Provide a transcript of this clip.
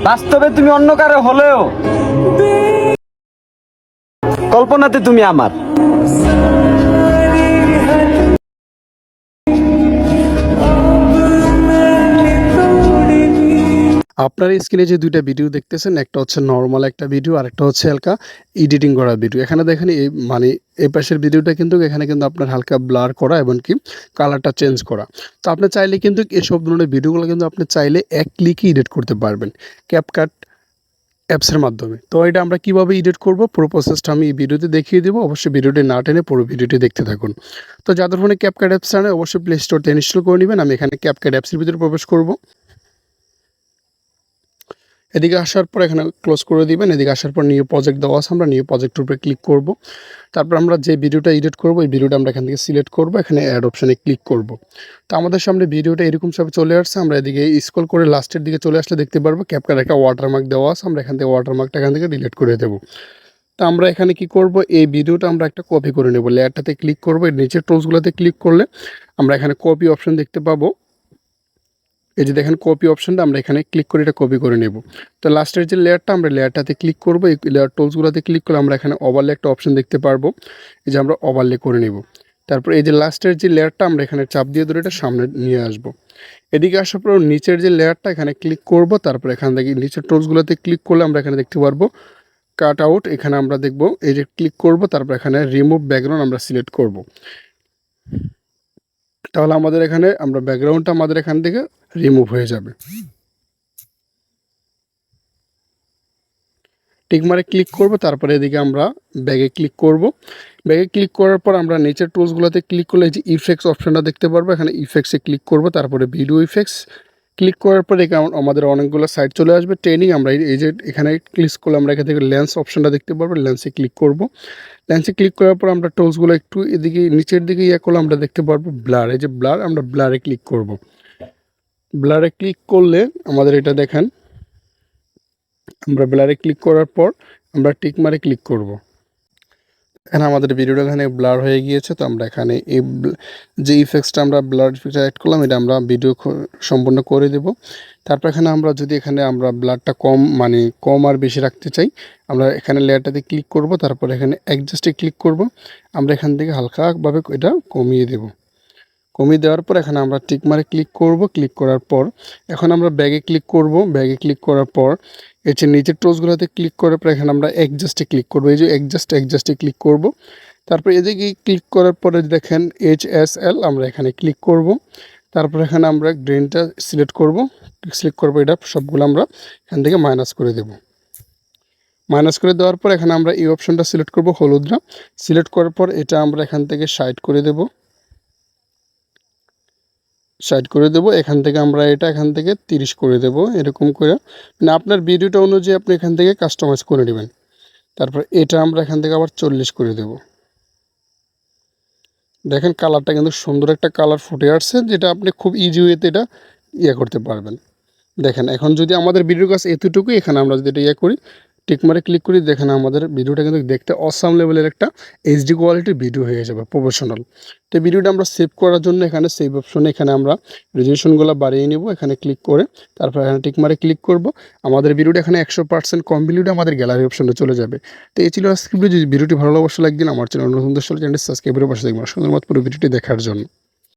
বাস্তবে তুমি অন্য কারো হলেও কল্পনাতে তুমি আমার। আপনার স্ক্রিনে যে দুইটা ভিডিও দেখতেছেন, একটা হচ্ছে নর্মাল একটা ভিডিও আর একটা হচ্ছে হালকা এডিটিং করা ভিডিও। এখানে দেখেন এই এই পাশের ভিডিওটা কিন্তু এখানে কিন্তু আপনার হালকা ব্লার করা এবং কি কালারটা চেঞ্জ করা। তো আপনি চাইলে কিন্তু এসব ধরনের ভিডিওগুলো কিন্তু আপনি চাইলে এক ক্লিকে এডিট করতে পারবেন ক্যাপকাট অ্যাপসের মাধ্যমে। তো এটা আমরা কিভাবে এডিট করব পুরো প্রসেসটা আমি এই ভিডিওতে দেখিয়ে দেবো। অবশ্যই ভিডিওটি না টেনে পুরো ভিডিওটি দেখতে থাকুন। তো যাদের ফোনে ক্যাপকাট অ্যাপস জানে অবশ্যই প্লে স্টোর থেকে ইনস্টল করে নেবেন। আমি এখানে ক্যাপকাট অ্যাপসের ভিতরে প্রবেশ করব। এদিকে আসার পর এখানে ক্লোজ করে দিবেন। এদিকে আসার পর নিউ প্রজেক্ট দেওয়া আছে, আমরা নিউ প্রজেক্টের উপরে ক্লিক করব। তারপর আমরা যে ভিডিওটা এডিট করব এই ভিডিওটা আমরা এখান থেকে সিলেক্ট করব, এখানে অ্যাড অপশানে ক্লিক করব। তো আমাদের সামনে ভিডিওটা এরকম সব চলে আসছে। আমরা এদিকে স্ক্রল করে লাস্টের দিকে চলে আসলে দেখতে পারবো ক্যাপকাট একটা ওয়াটারমার্ক দেওয়া আছে। আমরা এখান থেকে ওয়াটারমার্কটা এখান থেকে ডিলিট করে দেবো। তো আমরা এখানে কি করব, এই ভিডিওটা আমরা একটা কপি করে নেব। লেয়ারটাতে ক্লিক করব, এর নিচের টুলসগুলোতে ক্লিক করলে আমরা এখানে কপি অপশন দেখতে পাবো। এই যে দেখেন কপি অপশনটা, আমরা এখানে ক্লিক করে এটা কপি করে নেব। তো লাস্টের যে লেয়ারটা, আমরা লেয়ারটাতে ক্লিক করব। এই লেয়ার টুলসগুলোতে ক্লিক করলে আমরা এখানে ওভারলে একটা অপশন দেখতে পারবো। এই যে আমরা ওভারলে করে নেব। তারপর এই যে লাস্টের যে লেয়ারটা, আমরা এখানে চাপ দিয়ে ধরে এটা সামনে নিয়ে আসব। এদিকে আসার পর নিচের যে লেয়ারটা এখানে ক্লিক করব। তারপর এখান থেকে নিচের টুলসগুলোতে ক্লিক করলে আমরা এখানে দেখতে পারবো কাট আউট। এখানে আমরা দেখব এই যে ক্লিক করব, তারপর এখানে রিমুভ ব্যাকগ্রাউন্ড আমরা সিলেক্ট করব। তাহলে আমাদের এখানে আমরা ব্যাকগ্রাউন্ডটা আমাদের এখান থেকে রিমুভ হয়ে যাবে। টিকমারে ক্লিক করব, তারপরে এদিকে আমরা ব্যাগে ক্লিক করব। ব্যাগে ক্লিক করার পর আমরা নিচের টুলসগুলোতে ক্লিক করলে এই যে ইফেক্টস অপশনটা দেখতে পারবো, এখানে ইফেক্টসে ক্লিক করব। তারপরে ভিডিও ইফেক্টস ক্লিক করার পরে আমাদের অনেকগুলো সাইট চলে আসবে ট্রেনিং। আমরা এই যে এখানে ক্লিক করলে আমরা এখান থেকে লেন্স অপশনটা দেখতে পারবো, লেন্সে ক্লিক করব। লেন্সে ক্লিক করার পর আমরা টুলসগুলো একটু এদিকে নিচের দিকে করলে আমরা দেখতে পারবো ব্লার। এই যে ব্লার, আমরা ব্লারে ক্লিক করব। ব্লারে ক্লিক করলে আমাদের এটা দেখেন, আমরা ব্লারে ক্লিক করার পর আমরা টিক মারে ক্লিক করব। এখানে আমাদের ভিডিওটা এখানে ব্লার হয়ে গিয়েছে। তো আমরা এখানে এই যে ইফেক্টসটা আমরা ব্লার ইফেক্টটা অ্যাড করলাম, এটা আমরা ভিডিও সম্পূর্ণ করে দেব। তারপর এখানে আমরা যদি এখানে আমরা ব্লারটা কম আর বেশি রাখতে চাই, আমরা এখানে লেয়ারটাতে ক্লিক করব। তারপর এখানে অ্যাডজাস্টে ক্লিক করব। আমরা এখান থেকে হালকাভাবে এটা কমিয়ে দেব। কমিয়ে দেওয়ার পর এখানে আমরা টিক মারে ক্লিক করব। ক্লিক করার পর এখন আমরা ব্যাগে ক্লিক করব। ব্যাগে ক্লিক করার পর এই যে নিচের টুলসগুলোতে ক্লিক করার পর এখানে আমরা অ্যাডজাস্টে ক্লিক করব। এই যে অ্যাডজাস্টে ক্লিক করব। তারপর এদিকে ক্লিক করার পরে দেখেন HSL, আমরা এখানে ক্লিক করব। তারপর এখানে আমরা গ্রেনটা সিলেক্ট করব। এটা সবগুলো আমরা এখান থেকে মাইনাস করে দেব। মাইনাস করে দেওয়ার পর এখানে আমরা এই অপশনটা সিলেক্ট করব, হলুদরা। সিলেক্ট করার পর এটা আমরা এখান থেকে সাইড করে দেব। এখান থেকে আমরা এটা এখান থেকে 30 করে দেব। এরকম করে আপনার ভিডিওটা অনুযায়ী আপনি এখান থেকে কাস্টমাইজ করে নেবেন। তারপর এটা আমরা এখান থেকে আবার 40 করে দেব। দেখেন কালারটা কিন্তু সুন্দর একটা কালার ফুটে আসছে, যেটা আপনি খুব ইজি ওয়েতে এটা করতে পারবেন। দেখেন এখন যদি আমাদের ভিডিওর কাছে এতটুকুই, এখানে আমরা যদি এটা করি, টিক মারে ক্লিক করি, দেখেন আমাদের ভিডিওটা কিন্তু দেখতে অসাম লেভেলের একটা HD কোয়ালিটির ভিডিও হয়ে যাবে, প্রফেশনাল। তো ভিডিওটা আমরা সেভ করার জন্য এখানে সেভ অপশনে এখানে আমরা রেজলিউশনগুলো বাড়িয়ে নেব। এখানে ক্লিক করে তারপর এখানে টিক মারে ক্লিক করব। আমাদের ভিডিওটা এখানে 100% কমপ্লিট আমাদের গ্যালারি অপশনে চলে যাবে। তো এই ছিল আজকে ভিডিও। যদি ভিডিওটি ভালো অবশ্যই লাইক দিন। আমার চ্যানেল নতুন দর্শক চ্যানেলটি সাবস্ক্রাইব করে পাশে থাকবেন সুন্দর মত পুরো ভিডিওটি দেখার জন্য।